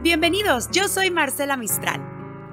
Bienvenidos, yo soy Marcela Mistral.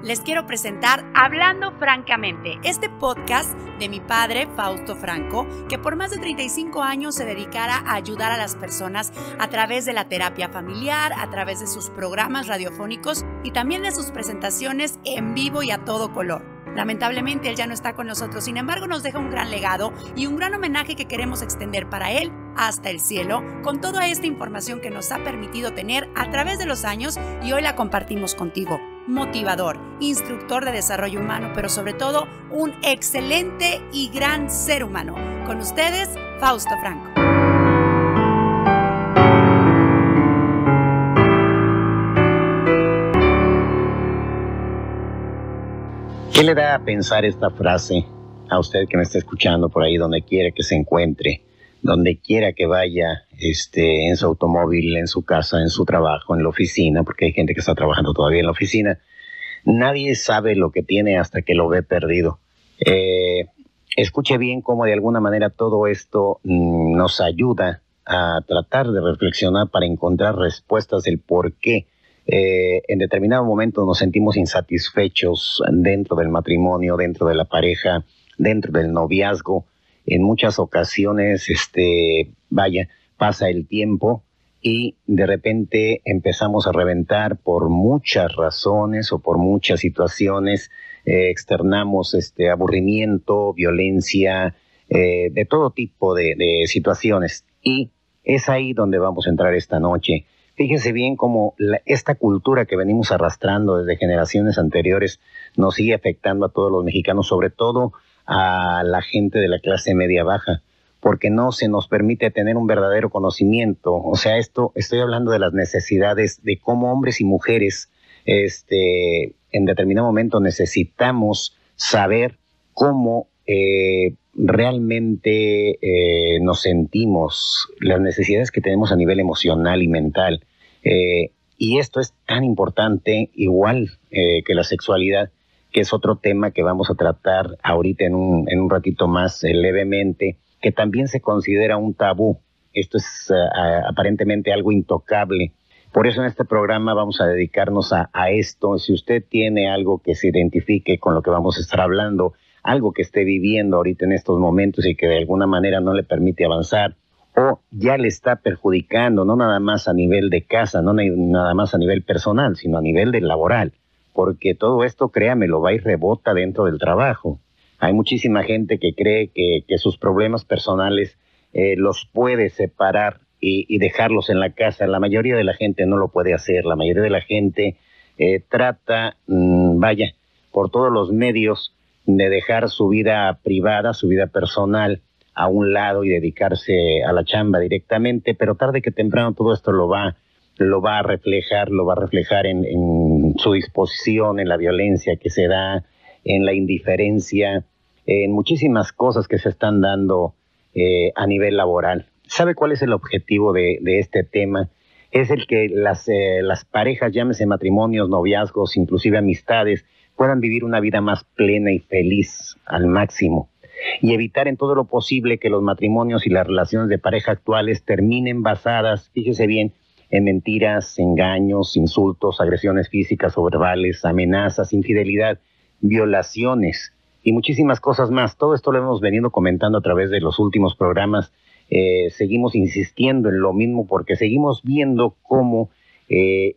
Les quiero presentar Hablando Francamente, este podcast de mi padre, Fausto Franco, que por más de 35 años se dedicara a ayudar a las personas a través de la terapia familiar, a través de sus programas radiofónicos y también de sus presentaciones en vivo y a todo color. Lamentablemente él ya no está con nosotros, sin embargo nos deja un gran legado y un gran homenaje que queremos extender para él hasta el cielo con toda esta información que nos ha permitido tener a través de los años y hoy la compartimos contigo. Motivador, instructor de desarrollo humano, pero sobre todo un excelente y gran ser humano. Con ustedes, Fausto Franco. ¿Qué le da a pensar esta frase a usted que me está escuchando por ahí, donde quiera que se encuentre, donde quiera que vaya, en su automóvil, en su casa, en su trabajo, en la oficina, porque hay gente que está trabajando todavía en la oficina? Nadie sabe lo que tiene hasta que lo ve perdido. Escuche bien cómo de alguna manera todo esto nos ayuda a tratar de reflexionar para encontrar respuestas del por qué en determinado momento nos sentimos insatisfechos dentro del matrimonio, dentro de la pareja, dentro del noviazgo. En muchas ocasiones, pasa el tiempo y de repente empezamos a reventar por muchas razones o por muchas situaciones, externamos aburrimiento, violencia, de todo tipo de situaciones. Y es ahí donde vamos a entrar esta noche. Fíjese bien cómo esta cultura que venimos arrastrando desde generaciones anteriores nos sigue afectando a todos los mexicanos, sobre todo a la gente de la clase media baja, porque no se nos permite tener un verdadero conocimiento. O sea, estoy hablando de las necesidades de cómo hombres y mujeres en determinado momento necesitamos saber cómo realmente nos sentimos, las necesidades que tenemos a nivel emocional y mental. Y esto es tan importante, igual que la sexualidad, que es otro tema que vamos a tratar ahorita en un ratito más levemente, que también se considera un tabú. Esto es aparentemente algo intocable. Por eso en este programa vamos a dedicarnos a esto. Si usted tiene algo que se identifique con lo que vamos a estar hablando, algo que esté viviendo ahorita en estos momentos y que de alguna manera no le permite avanzar, o ya le está perjudicando, no nada más a nivel de casa, no nada más a nivel personal, sino a nivel de laboral, porque todo esto, créamelo, va y rebota dentro del trabajo. Hay muchísima gente que cree que sus problemas personales los puede separar y dejarlos en la casa. La mayoría de la gente no lo puede hacer. La mayoría de la gente trata, por todos los medios, de dejar su vida privada, su vida personal a un lado y dedicarse a la chamba directamente, pero tarde que temprano todo esto lo va a reflejar en su disposición, en la violencia que se da, en la indiferencia, en muchísimas cosas que se están dando a nivel laboral. ¿Sabe cuál es el objetivo de este tema? Es el que las parejas, llámese matrimonios, noviazgos, inclusive amistades, puedan vivir una vida más plena y feliz al máximo, y evitar en todo lo posible que los matrimonios y las relaciones de pareja actuales terminen basadas, fíjese bien, en mentiras, engaños, insultos, agresiones físicas o verbales, amenazas, infidelidad, violaciones y muchísimas cosas más. Todo esto lo hemos venido comentando a través de los últimos programas. Seguimos insistiendo en lo mismo porque seguimos viendo cómo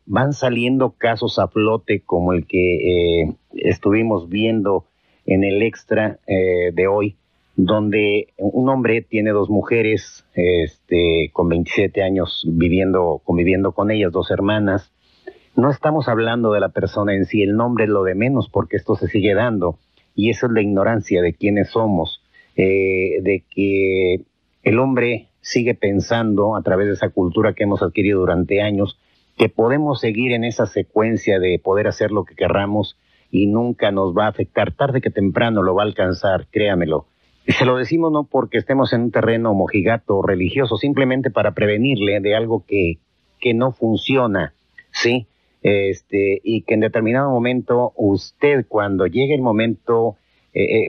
van saliendo casos a flote, como el que estuvimos viendo en el extra de hoy, donde un hombre tiene dos mujeres con 27 años conviviendo con ellas, dos hermanas. No estamos hablando de la persona en sí, el nombre es lo de menos porque esto se sigue dando, y eso es la ignorancia de quiénes somos, de que el hombre sigue pensando a través de esa cultura que hemos adquirido durante años, que podemos seguir en esa secuencia de poder hacer lo que querramos y nunca nos va a afectar. Tarde que temprano lo va a alcanzar, créamelo. Y se lo decimos no porque estemos en un terreno mojigato o religioso, simplemente para prevenirle de algo que no funciona, ¿sí? Y que en determinado momento usted, cuando llegue el momento,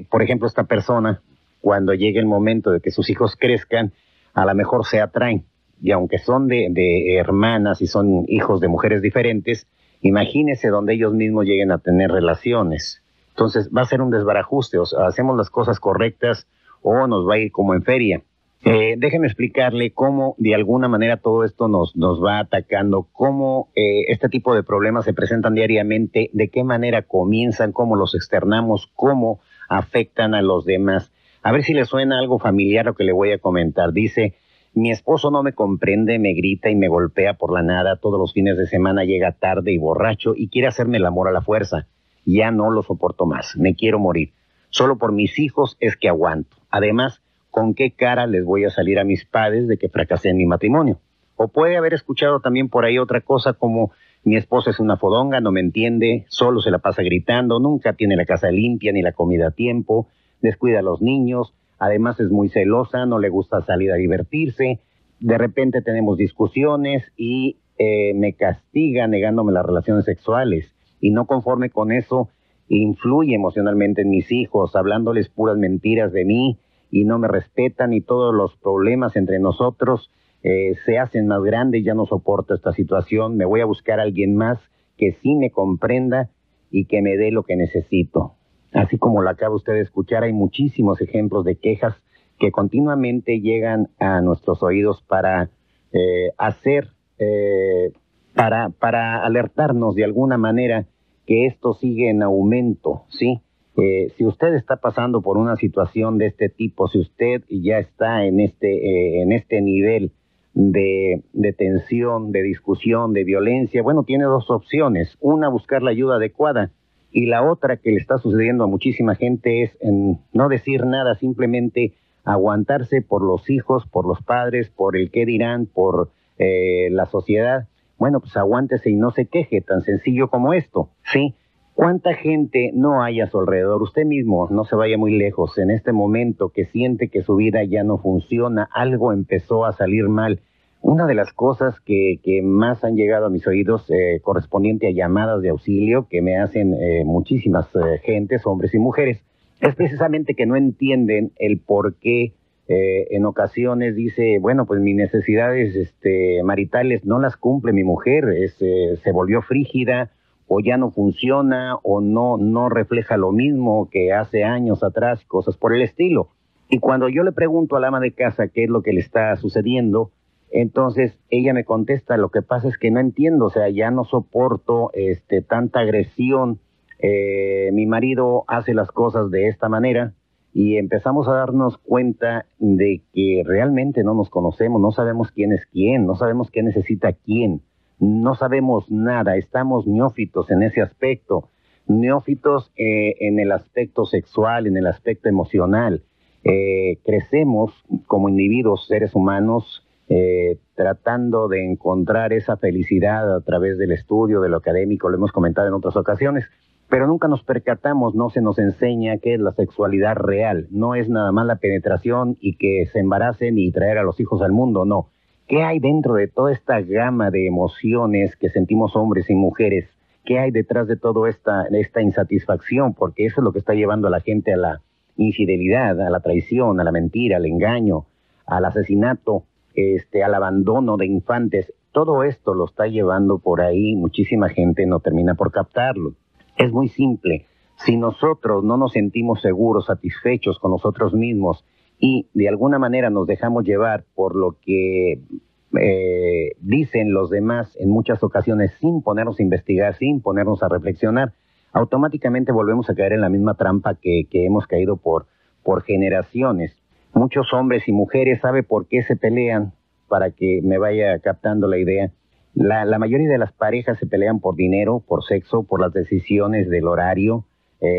por ejemplo, esta persona, cuando llegue el momento de que sus hijos crezcan, a lo mejor se atraen. Y aunque son de hermanas y son hijos de mujeres diferentes, Imagínese donde ellos mismos lleguen a tener relaciones. Entonces va a ser un desbarajuste, o sea, hacemos las cosas correctas o nos va a ir como en feria. Déjeme explicarle cómo de alguna manera todo esto nos va atacando, cómo este tipo de problemas se presentan diariamente, de qué manera comienzan, cómo los externamos, cómo afectan a los demás. A ver si le suena algo familiar lo que le voy a comentar. Dice, mi esposo no me comprende, me grita y me golpea por la nada, todos los fines de semana llega tarde y borracho y quiere hacerme el amor a la fuerza. Ya no lo soporto más, me quiero morir. Solo por mis hijos es que aguanto. Además, ¿con qué cara les voy a salir a mis padres de que fracasé en mi matrimonio? O puede haber escuchado también por ahí otra cosa como mi esposa es una fodonga, no me entiende, solo se la pasa gritando, nunca tiene la casa limpia ni la comida a tiempo, descuida a los niños, además es muy celosa, no le gusta salir a divertirse, de repente tenemos discusiones y me castiga negándome las relaciones sexuales y no conforme con eso influye emocionalmente en mis hijos, hablándoles puras mentiras de mí, y no me respetan y todos los problemas entre nosotros se hacen más grandes, ya no soporto esta situación, me voy a buscar a alguien más que sí me comprenda y que me dé lo que necesito. Así como lo acaba usted de escuchar, hay muchísimos ejemplos de quejas que continuamente llegan a nuestros oídos para para alertarnos de alguna manera que esto sigue en aumento, ¿sí? Si usted está pasando por una situación de este tipo, si usted ya está en este nivel de tensión, de discusión, de violencia, bueno, tiene dos opciones. Una, buscar la ayuda adecuada, y la otra que le está sucediendo a muchísima gente es no decir nada, simplemente aguantarse por los hijos, por los padres, por el qué dirán, por la sociedad. Bueno, pues aguántese y no se queje, tan sencillo como esto, ¿sí? ¿Cuánta gente no hay a su alrededor? Usted mismo, no se vaya muy lejos, en este momento que siente que su vida ya no funciona, algo empezó a salir mal. Una de las cosas que más han llegado a mis oídos correspondiente a llamadas de auxilio que me hacen muchísimas gentes, hombres y mujeres, es precisamente que no entienden el por qué en ocasiones dice, bueno, pues mis necesidades maritales no las cumple mi mujer, se volvió frígida, o ya no funciona, o no refleja lo mismo que hace años atrás, cosas por el estilo. Y cuando yo le pregunto al ama de casa qué es lo que le está sucediendo, entonces ella me contesta, lo que pasa es que no entiendo, o sea, ya no soporto tanta agresión, mi marido hace las cosas de esta manera, y empezamos a darnos cuenta de que realmente no nos conocemos, no sabemos quién es quién, no sabemos qué necesita quién. No sabemos nada, estamos neófitos en ese aspecto, neófitos en el aspecto sexual, en el aspecto emocional. Crecemos como individuos, seres humanos, tratando de encontrar esa felicidad a través del estudio, de lo académico, lo hemos comentado en otras ocasiones, pero nunca nos percatamos, no se nos enseña qué es la sexualidad real. No es nada más la penetración y que se embaracen y traer a los hijos al mundo, no. ¿Qué hay dentro de toda esta gama de emociones que sentimos hombres y mujeres? ¿Qué hay detrás de toda esta insatisfacción? Porque eso es lo que está llevando a la gente a la infidelidad, a la traición, a la mentira, al engaño, al asesinato, al abandono de infantes. Todo esto lo está llevando por ahí, muchísima gente no termina por captarlo. Es muy simple. Si nosotros no nos sentimos seguros, satisfechos con nosotros mismos, y de alguna manera nos dejamos llevar por lo que dicen los demás en muchas ocasiones sin ponernos a investigar, sin ponernos a reflexionar, automáticamente volvemos a caer en la misma trampa que hemos caído por generaciones. Muchos hombres y mujeres, ¿sabe por qué se pelean? Para que me vaya captando la idea. La mayoría de las parejas se pelean por dinero, por sexo, por las decisiones del horario,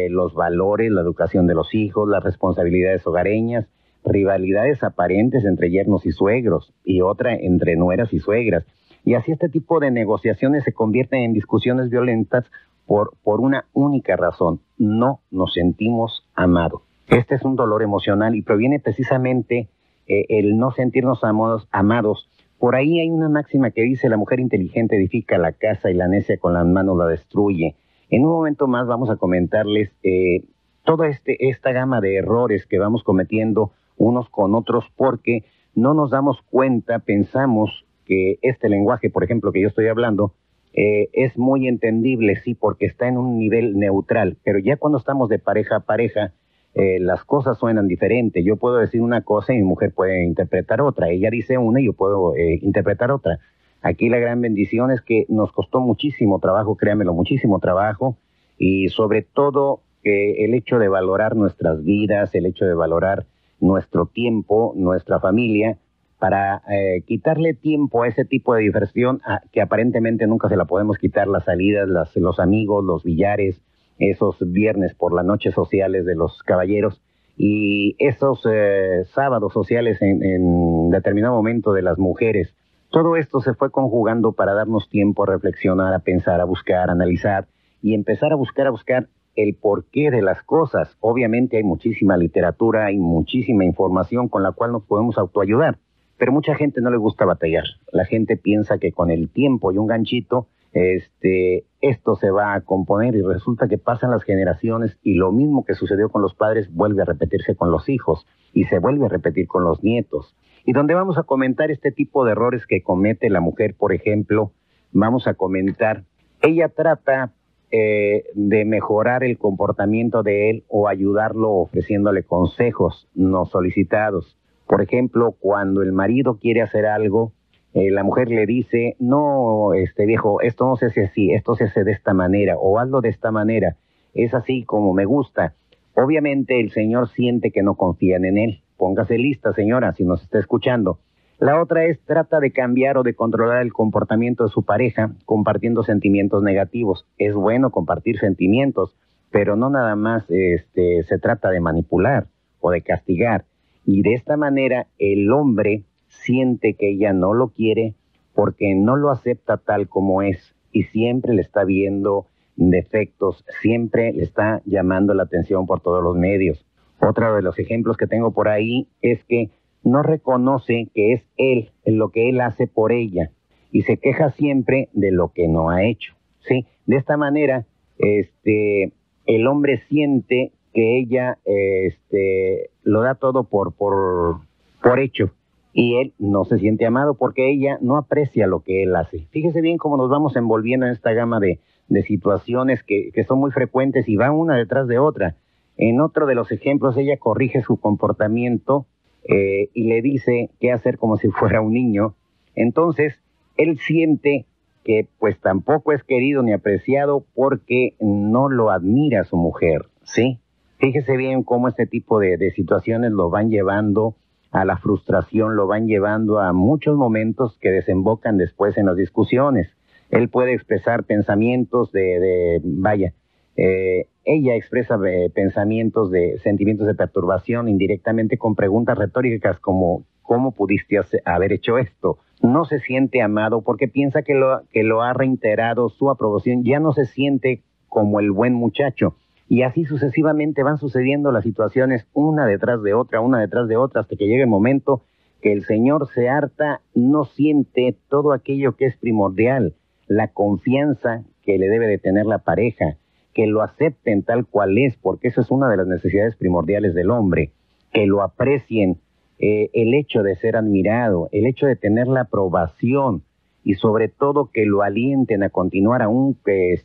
los valores, la educación de los hijos, las responsabilidades hogareñas, rivalidades aparentes entre yernos y suegros, y otra entre nueras y suegras. Y así este tipo de negociaciones se convierten en discusiones violentas por una única razón: no nos sentimos amados. Este es un dolor emocional y proviene precisamente el no sentirnos amados. Por ahí hay una máxima que dice: la mujer inteligente edifica la casa y la necia con las manos la destruye. En un momento más vamos a comentarles toda esta gama de errores que vamos cometiendo unos con otros, porque no nos damos cuenta, pensamos que este lenguaje, por ejemplo, que yo estoy hablando, es muy entendible, sí, porque está en un nivel neutral, pero ya cuando estamos de pareja a pareja, las cosas suenan diferentes. Yo puedo decir una cosa y mi mujer puede interpretar otra. Ella dice una y yo puedo interpretar otra. Aquí la gran bendición es que nos costó muchísimo trabajo, créanmelo, muchísimo trabajo, y sobre todo el hecho de valorar nuestras vidas, el hecho de valorar nuestro tiempo, nuestra familia, para quitarle tiempo a ese tipo de diversión que aparentemente nunca se la podemos quitar, las salidas, los amigos, los billares, esos viernes por la noche sociales de los caballeros y esos sábados sociales en determinado momento de las mujeres. Todo esto se fue conjugando para darnos tiempo a reflexionar, a pensar, a buscar, a analizar y empezar a buscar el porqué de las cosas. Obviamente hay muchísima literatura, hay muchísima información con la cual nos podemos autoayudar, pero mucha gente no le gusta batallar. La gente piensa que con el tiempo y un ganchito, esto se va a componer y resulta que pasan las generaciones y lo mismo que sucedió con los padres vuelve a repetirse con los hijos y se vuelve a repetir con los nietos. Y donde vamos a comentar este tipo de errores que comete la mujer, por ejemplo, vamos a comentar, ella trata de mejorar el comportamiento de él o ayudarlo ofreciéndole consejos no solicitados. Por ejemplo, cuando el marido quiere hacer algo, la mujer le dice, no, viejo, esto no se hace así, esto se hace de esta manera, o hazlo de esta manera, es así como me gusta. Obviamente el señor siente que no confían en él. Póngase lista, señora, si nos está escuchando. La otra es, trata de cambiar o de controlar el comportamiento de su pareja compartiendo sentimientos negativos. Es bueno compartir sentimientos, pero no nada más se trata de manipular o de castigar. Y de esta manera el hombre siente que ella no lo quiere porque no lo acepta tal como es y siempre le está viendo defectos, siempre le está llamando la atención por todos los medios. Otro de los ejemplos que tengo por ahí es que no reconoce que es él lo que él hace por ella y se queja siempre de lo que no ha hecho, ¿sí? De esta manera, el hombre siente que ella lo da todo por hecho y él no se siente amado porque ella no aprecia lo que él hace. Fíjese bien cómo nos vamos envolviendo en esta gama de situaciones que son muy frecuentes y van una detrás de otra. En otro de los ejemplos, ella corrige su comportamiento y le dice qué hacer como si fuera un niño. Entonces, él siente que pues tampoco es querido ni apreciado porque no lo admira su mujer, ¿sí? Fíjese bien cómo este tipo de situaciones lo van llevando a la frustración, lo van llevando a muchos momentos que desembocan después en las discusiones. Él puede expresar pensamientos ella expresa pensamientos de sentimientos de perturbación indirectamente con preguntas retóricas como ¿cómo pudiste haber hecho esto? No se siente amado porque piensa que lo ha reiterado su aprobación, ya no se siente como el buen muchacho. Y así sucesivamente van sucediendo las situaciones una detrás de otra, hasta que llega el momento que el señor se harta, no siente todo aquello que es primordial, la confianza que le debe de tener la pareja, que lo acepten tal cual es, porque eso es una de las necesidades primordiales del hombre, que lo aprecien, el hecho de ser admirado, el hecho de tener la aprobación y sobre todo que lo alienten a continuar aún que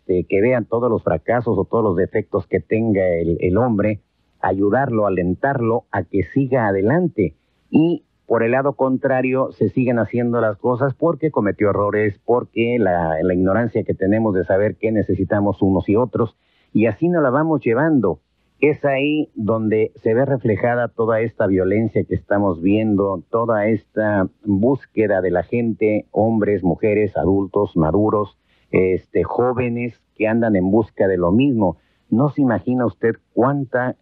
vean todos los fracasos o todos los defectos que tenga el hombre, ayudarlo, alentarlo a que siga adelante y por el lado contrario se siguen haciendo las cosas porque cometió errores, porque la ignorancia que tenemos de saber qué necesitamos unos y otros y así nos la vamos llevando. Es ahí donde se ve reflejada toda esta violencia que estamos viendo, toda esta búsqueda de la gente, hombres, mujeres, adultos, maduros, jóvenes que andan en busca de lo mismo. No se imagina usted cuántas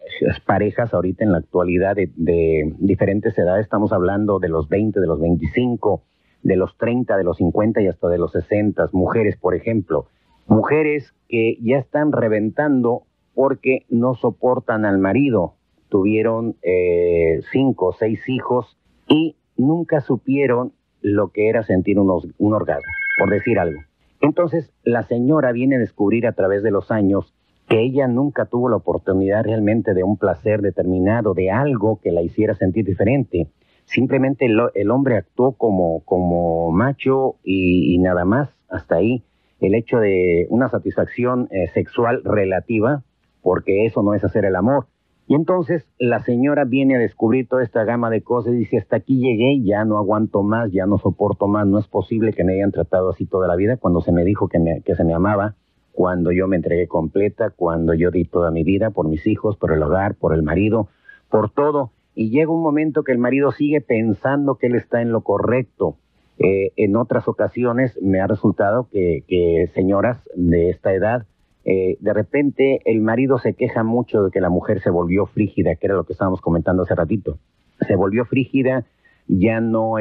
parejas ahorita en la actualidad de diferentes edades, estamos hablando de los 20, de los 25, de los 30, de los 50 y hasta de los 60, mujeres, por ejemplo. Mujeres que ya están reventando porque no soportan al marido. Tuvieron 5 o 6 hijos y nunca supieron lo que era sentir un orgasmo, por decir algo. Entonces, la señora viene a descubrir a través de los años que ella nunca tuvo la oportunidad realmente de un placer determinado, de algo que la hiciera sentir diferente. Simplemente el hombre actuó como macho y nada más, hasta ahí. el hecho de una satisfacción sexual relativa, porque eso no es hacer el amor. Y entonces la señora viene a descubrir toda esta gama de cosas y dice, hasta aquí llegué, ya no aguanto más, ya no soporto más, no es posible que me hayan tratado así toda la vida, cuando se me dijo que se me amaba, cuando yo me entregué completa, cuando yo di toda mi vida por mis hijos, por el hogar, por el marido, por todo. Y llega un momento que el marido sigue pensando que él está en lo correcto. En otras ocasiones me ha resultado que señoras de esta edad, de repente el marido se queja mucho de que la mujer se volvió frígida, que era lo que estábamos comentando hace ratito. Se volvió frígida, ya no,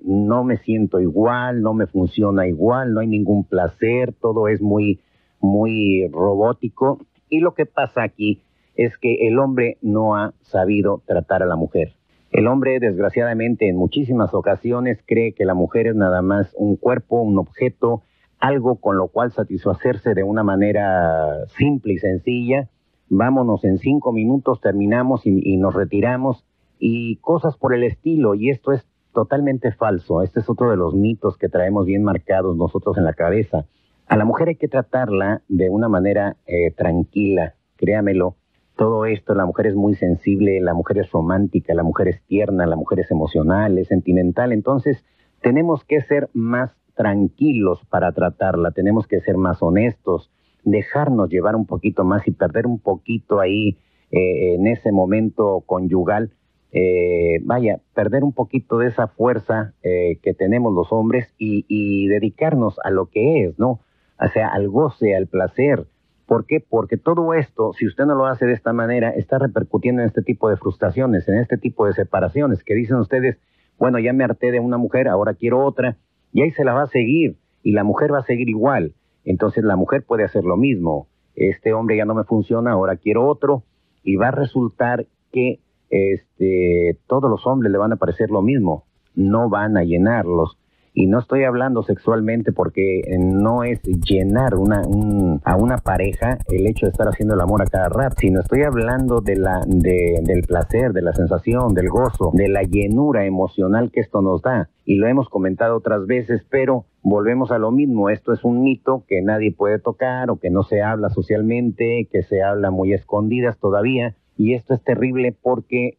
no me siento igual, no me funciona igual, no hay ningún placer, todo es muy, muy robótico. Y lo que pasa aquí es que el hombre no ha sabido tratar a la mujer. El hombre, desgraciadamente, en muchísimas ocasiones cree que la mujer es nada más un cuerpo, un objeto, algo con lo cual satisfacerse de una manera simple y sencilla. Vámonos, en 5 minutos terminamos y nos retiramos, y cosas por el estilo. Y esto es totalmente falso. Este es otro de los mitos que traemos bien marcados nosotros en la cabeza. A la mujer hay que tratarla de una manera tranquila, créamelo. Todo esto, la mujer es muy sensible, la mujer es romántica, la mujer es tierna, la mujer es emocional, es sentimental. Entonces, tenemos que ser más tranquilos para tratarla, tenemos que ser más honestos, dejarnos llevar un poquito más y perder un poquito ahí en ese momento conyugal, perder un poquito de esa fuerza que tenemos los hombres y dedicarnos a lo que es, ¿no? O sea, al goce, al placer. ¿Por qué? Porque todo esto, si usted no lo hace de esta manera, está repercutiendo en este tipo de frustraciones, en este tipo de separaciones, que dicen ustedes, bueno, ya me harté de una mujer, ahora quiero otra, y ahí se la va a seguir, y la mujer va a seguir igual. Entonces la mujer puede hacer lo mismo. Este hombre ya no me funciona, ahora quiero otro, y va a resultar que todos los hombres le van a parecer lo mismo, no van a llenarlos. Y no estoy hablando sexualmente, porque no es llenar a una pareja el hecho de estar haciendo el amor a cada rato, sino estoy hablando del placer, de la sensación, del gozo, de la llenura emocional que esto nos da. Y lo hemos comentado otras veces, pero volvemos a lo mismo. Esto es un mito que nadie puede tocar, o que no se habla socialmente, que se habla muy a escondidas todavía. Y esto es terrible porque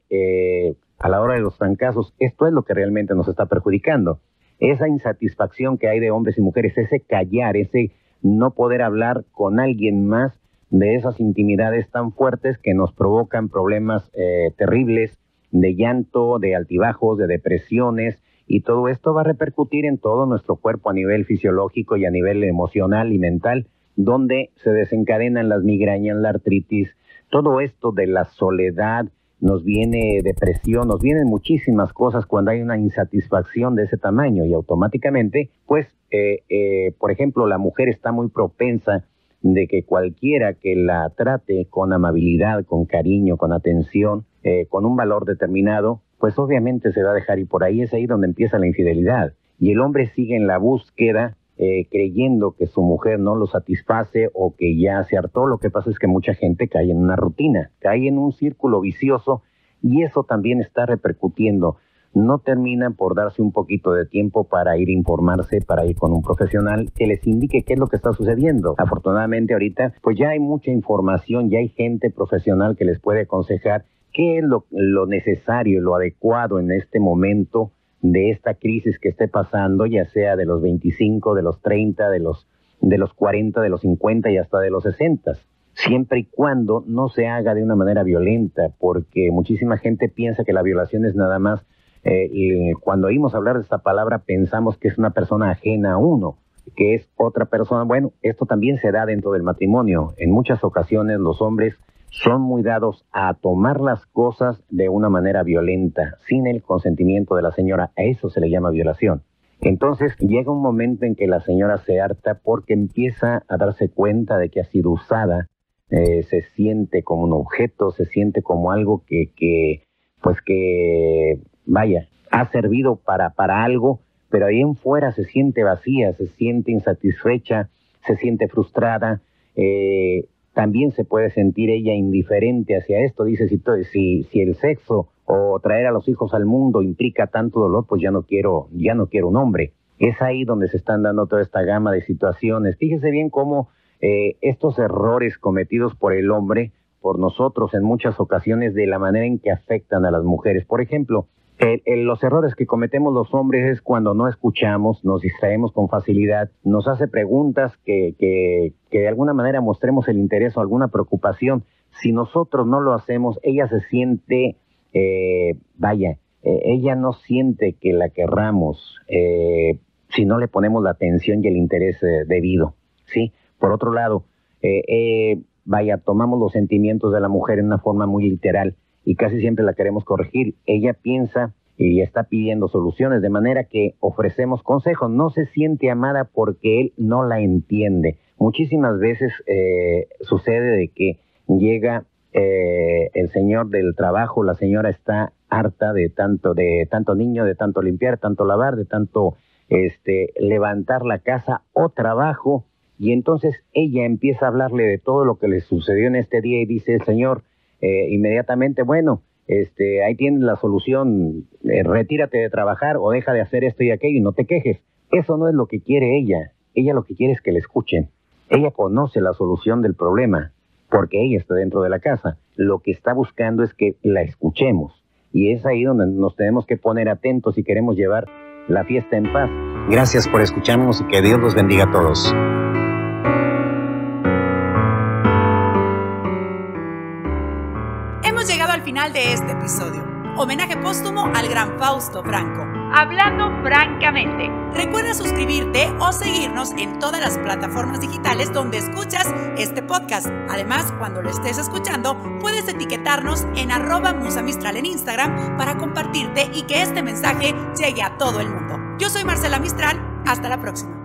a la hora de los trancazos, esto es lo que realmente nos está perjudicando. Esa insatisfacción que hay de hombres y mujeres, ese callar, ese no poder hablar con alguien más de esas intimidades tan fuertes que nos provocan problemas terribles de llanto, de altibajos, de depresiones, y todo esto va a repercutir en todo nuestro cuerpo a nivel fisiológico y a nivel emocional y mental, donde se desencadenan las migrañas, la artritis, todo esto de la soledad. Nos viene depresión, nos vienen muchísimas cosas cuando hay una insatisfacción de ese tamaño, y automáticamente, pues, por ejemplo, la mujer está muy propensa de que cualquiera que la trate con amabilidad, con cariño, con atención, con un valor determinado, pues obviamente se va a dejar ir por ahí. Es ahí donde empieza la infidelidad. Y el hombre sigue en la búsqueda, creyendo que su mujer no lo satisface o que ya se hartó. Lo que pasa es que mucha gente cae en una rutina, cae en un círculo vicioso, y eso también está repercutiendo. No terminan por darse un poquito de tiempo para ir a informarse, para ir con un profesional que les indique qué es lo que está sucediendo. Afortunadamente ahorita pues ya hay mucha información, ya hay gente profesional que les puede aconsejar qué es lo necesario, lo adecuado en este momento de esta crisis que esté pasando, ya sea de los 25, de los 30, de los 40, de los 50 y hasta de los 60, siempre y cuando no se haga de una manera violenta, porque muchísima gente piensa que la violación es nada más, y cuando oímos hablar de esta palabra pensamos que es una persona ajena a uno, que es otra persona. Bueno, esto también se da dentro del matrimonio. En muchas ocasiones los hombres son muy dados a tomar las cosas de una manera violenta, sin el consentimiento de la señora. A eso se le llama violación. Entonces llega un momento en que la señora se harta porque empieza a darse cuenta de que ha sido usada, se siente como un objeto, se siente como algo que ha servido para algo, pero ahí en fuera se siente vacía, se siente insatisfecha, se siente frustrada. También se puede sentir ella indiferente hacia esto. Dice, si el sexo o traer a los hijos al mundo implica tanto dolor, pues ya no quiero un hombre. Es ahí donde se están dando toda esta gama de situaciones. Fíjese bien cómo estos errores cometidos por el hombre, por nosotros en muchas ocasiones, de la manera en que afectan a las mujeres. Por ejemplo, los errores que cometemos los hombres es cuando no escuchamos, nos distraemos con facilidad, nos hace preguntas que de alguna manera mostremos el interés o alguna preocupación. Si nosotros no lo hacemos, ella se siente, ella no siente que la querramos si no le ponemos la atención y el interés debido, ¿sí? Por otro lado, tomamos los sentimientos de la mujer en una forma muy literal y casi siempre la queremos corregir. Ella piensa y está pidiendo soluciones, de manera que ofrecemos consejos. No se siente amada porque él no la entiende. Muchísimas veces sucede de que llega el señor del trabajo, la señora está harta de tanto niño, de tanto limpiar, tanto lavar, de tanto levantar la casa o trabajo, y entonces ella empieza a hablarle de todo lo que le sucedió en este día y dice el señor inmediatamente, bueno, ahí tienes la solución, retírate de trabajar o deja de hacer esto y aquello y no te quejes. Eso no es lo que quiere ella lo que quiere es que le escuchen. Ella conoce la solución del problema porque ella está dentro de la casa. Lo que está buscando es que la escuchemos, y es ahí donde nos tenemos que poner atentos si queremos llevar la fiesta en paz. Gracias por escucharnos y que Dios los bendiga a todos. Hemos llegado al final de este episodio. Homenaje póstumo al gran Fausto Franco. Hablando francamente. Recuerda suscribirte o seguirnos en todas las plataformas digitales donde escuchas este podcast. Además, cuando lo estés escuchando, puedes etiquetarnos en @musamistral en Instagram para compartirte y que este mensaje llegue a todo el mundo. Yo soy Marcela Mistral. Hasta la próxima.